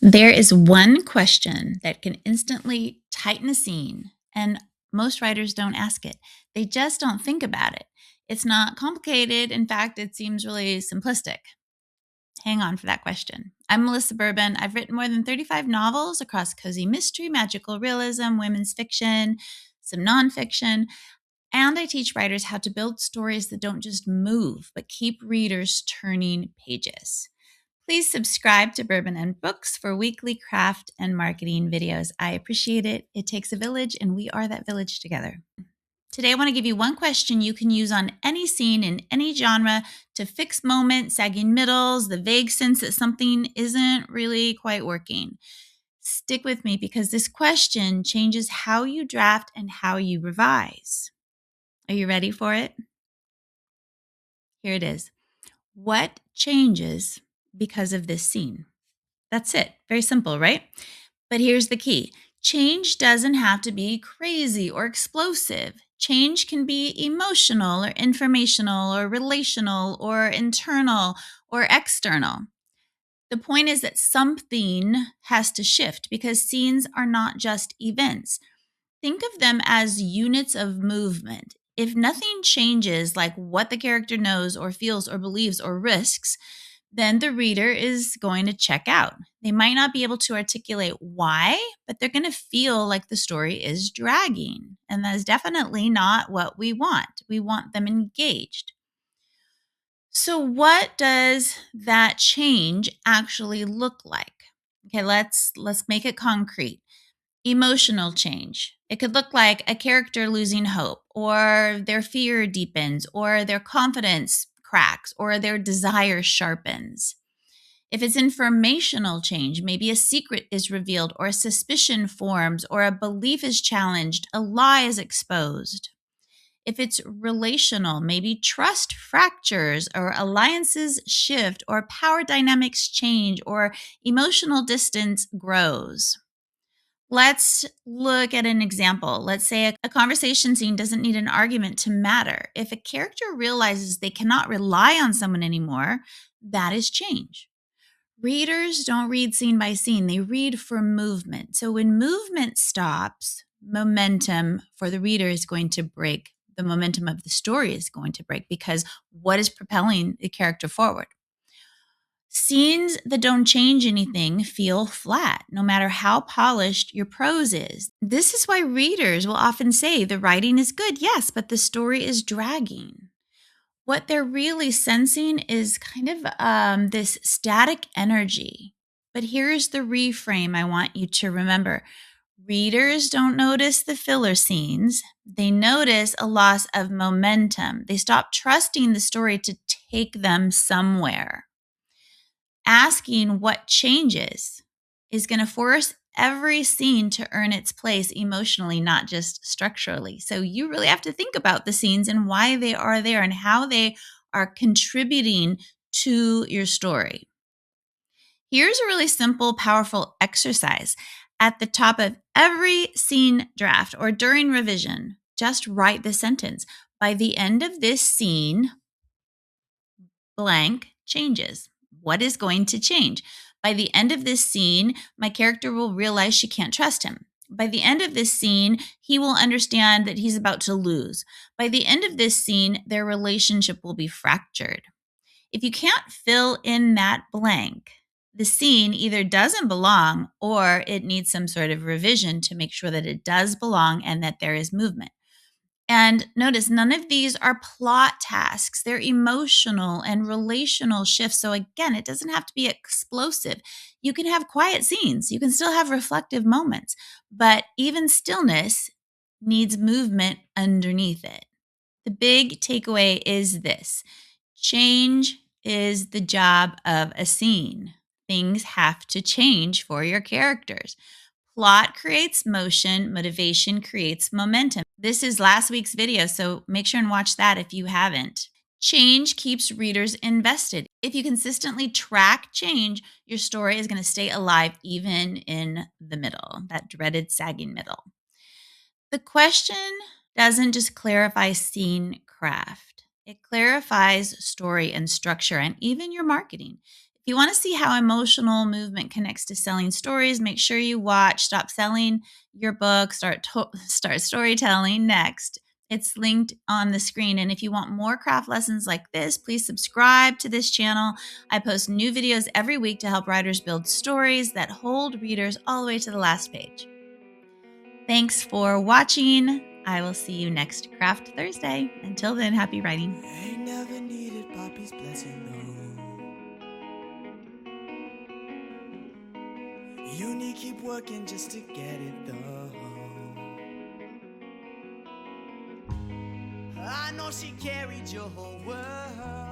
There is one question that can instantly tighten a scene, and most writers don't ask it. They just don't think about it. It's not complicated. In fact, it seems really simplistic. Hang on for that question. I'm Melissa Bourbon. I've written more than 35 novels across cozy mystery, magical realism, women's fiction, some nonfiction, and I teach writers how to build stories that don't just move, but keep readers turning pages. Please subscribe to Bourbon and Books for weekly craft and marketing videos. I appreciate it. It takes a village, and we are that village together. Today, I want to give you one question you can use on any scene in any genre to fix moments, sagging middles, the vague sense that something isn't really quite working. Stick with me because this question changes how you draft and how you revise. Are you ready for it? Here it is. What changes because of this scene? That's it. Very simple, right? But here's the key. Change doesn't have to be crazy or explosive. Change can be emotional or informational or relational or internal or external. The point is that something has to shift because scenes are not just events. Think of them as units of movement. If nothing changes, like what the character knows or feels or believes or risks, then the reader is going to check out. They might not be able to articulate why, but they're going to feel like the story is dragging. And that is definitely not what we want. We want them engaged. So, what does that change actually look like? Okay, let's make it concrete. Emotional change. It could look like a character losing hope, or their fear deepens, or their confidence cracks, or their desire sharpens. If it's informational change, maybe a secret is revealed, or a suspicion forms, or a belief is challenged, a lie is exposed. If it's relational, maybe trust fractures, or alliances shift, or power dynamics change, or emotional distance grows. Let's look at an example. Let's say a conversation scene doesn't need an argument to matter. If a character realizes they cannot rely on someone anymore, that is change. Readers don't read scene by scene, they read for movement. So when movement stops, momentum for the reader is going to break. The momentum of the story is going to break because what is propelling the character forward? Scenes that don't change anything feel flat, no matter how polished your prose is. This is why readers will often say the writing is good, yes, but the story is dragging. What they're really sensing is kind of this static energy. But here's the reframe I want you to remember. Readers don't notice the filler scenes. They notice a loss of momentum. They stop trusting the story to take them somewhere. Asking what changes is going to force every scene to earn its place emotionally, not just structurally. So you really have to think about the scenes and why they are there and how they are contributing to your story. Here's a really simple, powerful exercise. At the top of every scene draft or during revision, just write the sentence. By the end of this scene, blank changes. What is going to change? By the end of this scene, my character will realize she can't trust him. By the end of this scene, he will understand that he's about to lose. By the end of this scene, their relationship will be fractured. If you can't fill in that blank, the scene either doesn't belong or it needs some sort of revision to make sure that it does belong and that there is movement. And notice none of these are plot tasks. They're emotional and relational shifts. So again, it doesn't have to be explosive. You can have quiet scenes. You can still have reflective moments, but even stillness needs movement underneath it. The big takeaway is this: change is the job of a scene. Things have to change for your characters. Plot creates motion, motivation creates momentum. This is last week's video, so make sure and watch that if you haven't. Change keeps readers invested. If you consistently track change, your story is going to stay alive even in the middle, that dreaded sagging middle. The question doesn't just clarify scene craft. It clarifies story and structure and even your marketing. If you want to see how emotional movement connects to selling stories, make sure you watch Stop Selling Your Book, Start Storytelling next. It's linked on the screen. And if you want more craft lessons like this, please subscribe to this channel. I post new videos every week to help writers build stories that hold readers all the way to the last page. Thanks for watching. I will see you next Craft Thursday. Until then, happy writing. Ain't never needed Poppy's blessing, no. You need keep working just to get it though. I know she carried your whole world.